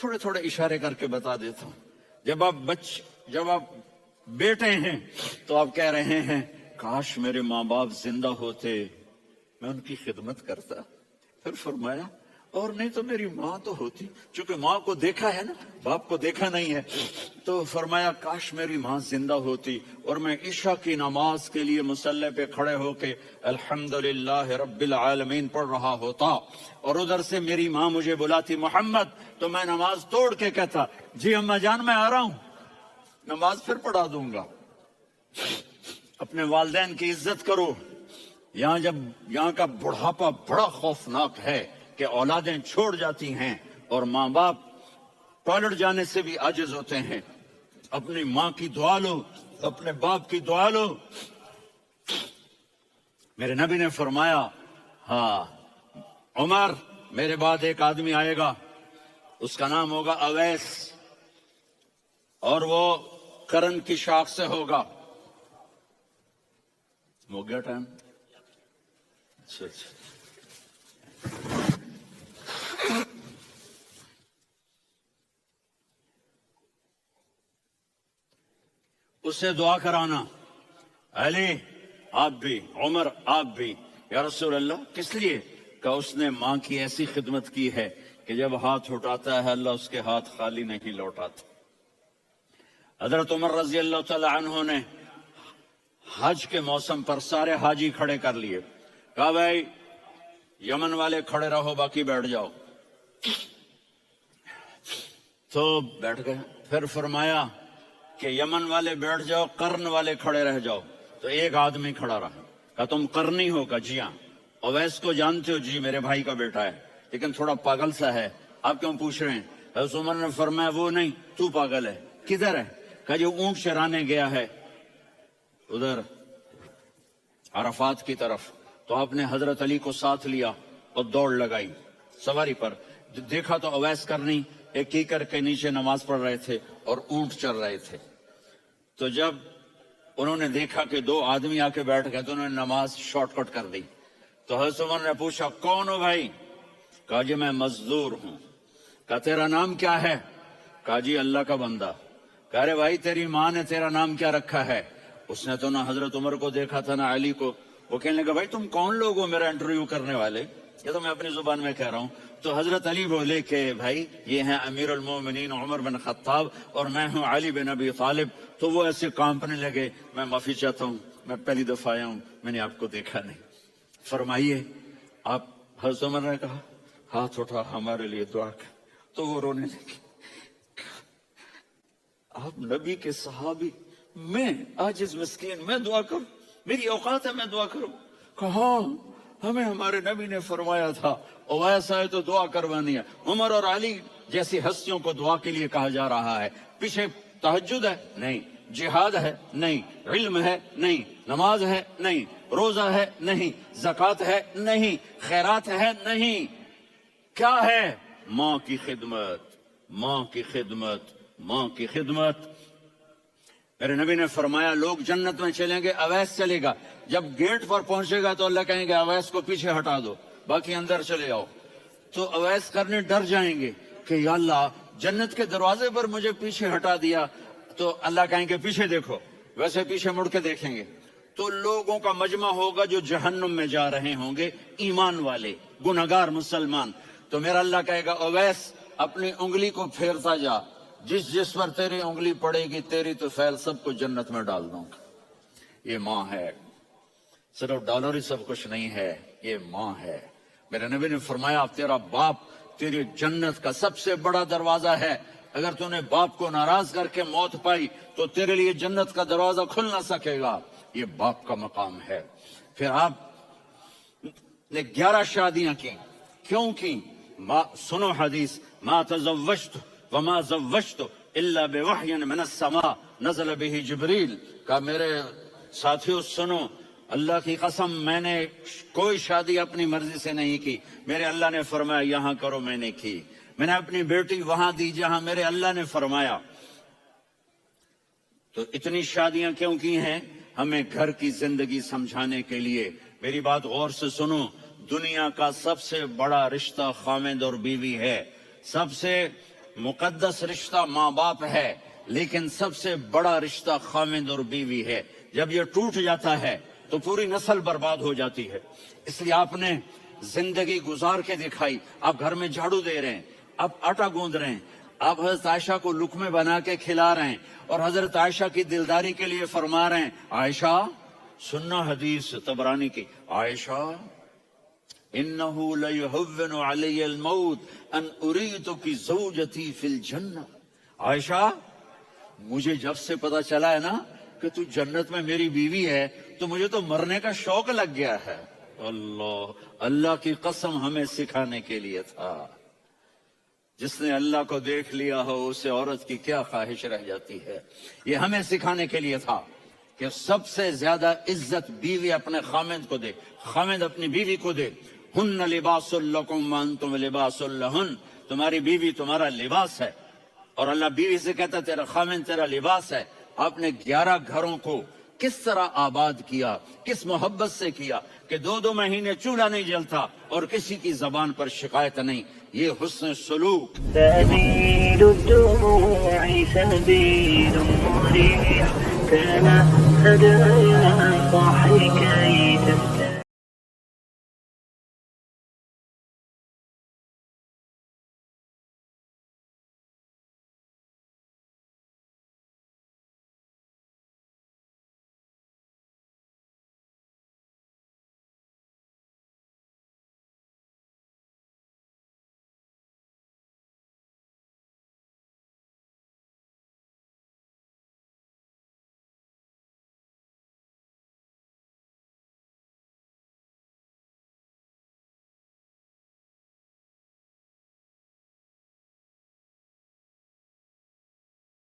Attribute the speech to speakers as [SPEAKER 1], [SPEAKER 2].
[SPEAKER 1] تھوڑے تھوڑے اشارے کر کے بتا دیتا ہوں. جب آپ بیٹے ہیں تو آپ کہہ رہے ہیں کاش میرے ماں باپ زندہ ہوتے، میں ان کی خدمت کرتا. پھر فرمایا اور نہیں تو میری ماں تو ہوتی، چونکہ ماں کو دیکھا ہے نا، باپ کو دیکھا نہیں ہے. تو فرمایا کاش میری ماں زندہ ہوتی اور میں عشاء کی نماز کے لیے مصلی پہ کھڑے ہو کے الحمدللہ رب العالمین پڑھ رہا ہوتا، اور ادھر سے میری ماں مجھے بلاتی محمد، تو میں نماز توڑ کے کہتا جی اماں جان میں آ رہا ہوں، نماز پھر پڑھا دوں گا. اپنے والدین کی عزت کرو. یہاں کا بڑھاپا بڑا خوفناک ہے کہ اولادیں چھوڑ جاتی ہیں اور ماں باپ ٹوائلٹ جانے سے بھی عاجز ہوتے ہیں. اپنی ماں کی دعا لو، اپنے باپ کی دعا لو. میرے نبی نے فرمایا ہاں عمر میرے بعد ایک آدمی آئے گا، اس کا نام ہوگا اویس، اور وہ کرن کی شاخ سے ہوگا. ہو گیا ٹائم؟ اچھا. اس سے دعا کرانا، علی آپ بھی، عمر آپ بھی. یا رسول اللہ کس لیے؟ کہ اس نے ماں کی ایسی خدمت کی ہے کہ جب ہاتھ اٹھاتا ہے اللہ اس کے ہاتھ خالی نہیں لوٹاتا. حضرت عمر رضی اللہ تعالی عنہ نے حج کے موسم پر سارے حاجی کھڑے کر لیے، کہا بھائی یمن والے کھڑے رہو باقی بیٹھ جاؤ. تو بیٹھ گئے. پھر فرمایا کہ یمن والے بیٹھ جاؤ، قرن والے کھڑے رہ جاؤ. تو ایک آدمی کھڑا رہا، کہا تم قرنی ہو؟ کا جی ہاں. اویس کو جانتے ہو؟ جی میرے بھائی کا بیٹا ہے لیکن تھوڑا پاگل سا ہے، آپ کیوں پوچھ رہے ہیں؟ حضرت عمر نے فرمایا وہ نہیں، تو پاگل ہے. کدھر ہے؟ کہا جو اونٹ چرانے گیا ہے ادھر عرفات کی طرف. تو آپ نے حضرت علی کو ساتھ لیا اور دوڑ لگائی سواری پر. دیکھا تو اویس کرنی ایک کیکر کے نیچے نماز پڑھ رہے تھے اور اونٹ چر رہے تھے. تو جب انہوں نے دیکھا کہ دو آدمی آ کے بیٹھ گئے تو انہوں نے نماز شارٹ کٹ کر دی. تو حضرت عمر نے پوچھا کون ہو بھائی؟ کہا جی میں مزدور ہوں. کہا تیرا نام کیا ہے؟ کہا جی اللہ کا بندہ. کہا ارے بھائی تیری ماں نے تیرا نام کیا رکھا ہے؟ اس نے تو نہ حضرت عمر کو دیکھا تھا نہ علی کو. وہ کہنے لگا بھائی تم کون لوگ ہو میرا انٹرویو کرنے والے؟ یہ تو میں اپنی زبان میں کہہ رہا ہوں. تو حضرت علی بولے کہ بھائی یہ ہیں امیر المومنین عمر بن خطاب اور میں ہوں علی بن ابی طالب. تو وہ ایسے کانپنے لگے. میں معافی چاہتا ہوں، میں پہلی دفعہ آیا ہوں، میں نے آپ کو دیکھا نہیں. فرمائیے آپ. حضرت عمر نے کہا ہاتھ اٹھا ہمارے لیے دعا کر. تو وہ رونے لگے. آپ نبی کے صحابی، میں عاجز مسکین، میں دعا کروں؟ میری اوقات ہے میں دعا کروں؟ کہا ہمیں ہمارے نبی نے فرمایا تھا اویس آئے تو دعا کروانی ہے. عمر اور علی جیسی ہستیوں کو دعا کے لیے کہا جا رہا ہے. پیچھے تہجد ہے نہیں، جہاد ہے نہیں، علم ہے نہیں، نماز ہے نہیں، روزہ ہے نہیں، زکوٰۃ ہے نہیں، خیرات ہے نہیں. کیا ہے؟ ماں کی خدمت، ماں کی خدمت، ماں کی خدمت. میرے نبی نے فرمایا لوگ جنت میں چلیں گے، اویس چلے گا. جب گیٹ پر پہنچے گا تو اللہ کہیں گے اویس کو پیچھے ہٹا دو، باقی اندر چلے جاؤ. تو اویس کرنے ڈر جائیں گے کہ یا اللہ جنت کے دروازے پر مجھے پیچھے ہٹا دیا. تو اللہ کہیں گے پیچھے دیکھو، ویسے پیچھے مڑ کے دیکھیں گے تو لوگوں کا مجمع ہوگا جو جہنم میں جا رہے ہوں گے، ایمان والے، گنہگار مسلمان. تو میرا اللہ کہے گا اویس اپنی انگلی کو پھیرتا جا، جس پر تیری انگلی پڑے گی تیری تو فیل سب کو جنت میں ڈال دوں گا. یہ ماں ہے. صرف ڈالر ہی سب کچھ نہیں ہے، یہ ماں ہے. میرے نبی نے فرمایا تیرا باپ تیری جنت کا سب سے بڑا دروازہ ہے. اگر تو نے باپ کو ناراض کر کے موت پائی تو تیرے لیے جنت کا دروازہ کھل نہ سکے گا. یہ باپ کا مقام ہے. پھر آپ نے 11 شادیاں کی. کیوں کی؟ سنو حدیث، ما تزوجت وما زوجت الا بوحی من السماء نزل به جبریل. کا میرے ساتھیو سنو، اللہ کی قسم میں نے کوئی شادی اپنی مرضی سے نہیں کی. میرے اللہ نے فرمایا یہاں کرو، میں نے کی. میں نے اپنی بیٹی وہاں دی جہاں میرے اللہ نے فرمایا. تو اتنی شادیاں کیوں کی ہیں؟ ہمیں گھر کی زندگی سمجھانے کے لیے. میری بات غور سے سنو، دنیا کا سب سے بڑا رشتہ خاوند اور بیوی ہے. سب سے مقدس رشتہ ماں باپ ہے، لیکن سب سے بڑا رشتہ خاوند اور بیوی ہے۔ جب یہ ٹوٹ جاتا ہے تو پوری نسل برباد ہو جاتی ہے۔ اس لیے آپ نے زندگی گزار کے دکھائی۔ آپ گھر میں جھاڑو دے رہے ہیں، آپ آٹا گوندھ رہے ہیں، آپ حضرت عائشہ کو لقمے بنا کے کھلا رہے ہیں، اور حضرت عائشہ کی دلداری کے لیے فرما رہے ہیں، عائشہ سننا حدیث طبرانی کی، عائشہ انہو لیہون علی الموت ان اریتک زوجتی فی الجنہ۔ عائشہ مجھے جب سے پتا چلا ہے نا کہ تو جنت میں میری بیوی ہے تو مجھے تو مرنے کا شوق لگ گیا ہے۔ اللہ کی قسم ہمیں سکھانے کے لیے تھا۔ جس نے اللہ کو دیکھ لیا ہو اسے عورت کی کیا خواہش رہ جاتی ہے۔ یہ ہمیں سکھانے کے لیے تھا کہ سب سے زیادہ عزت بیوی اپنے خامند کو دے، خامند اپنی بیوی کو دے۔ ہن لباس لکم وانتم لباس لہن، تمہاری بیوی تمہارا لباس ہے، اور اللہ بیوی سے کہتا تیرا خامند تیرا لباس ہے۔ آپ نے 11 گھروں کو کس طرح آباد کیا، کس محبت سے کیا کہ 2 مہینے چولہا نہیں جلتا اور کسی کی زبان پر شکایت نہیں۔ یہ حسن سلوک۔
[SPEAKER 2] سبيل الدموع سبيل مريح كان هدايا صاحي كي تسمع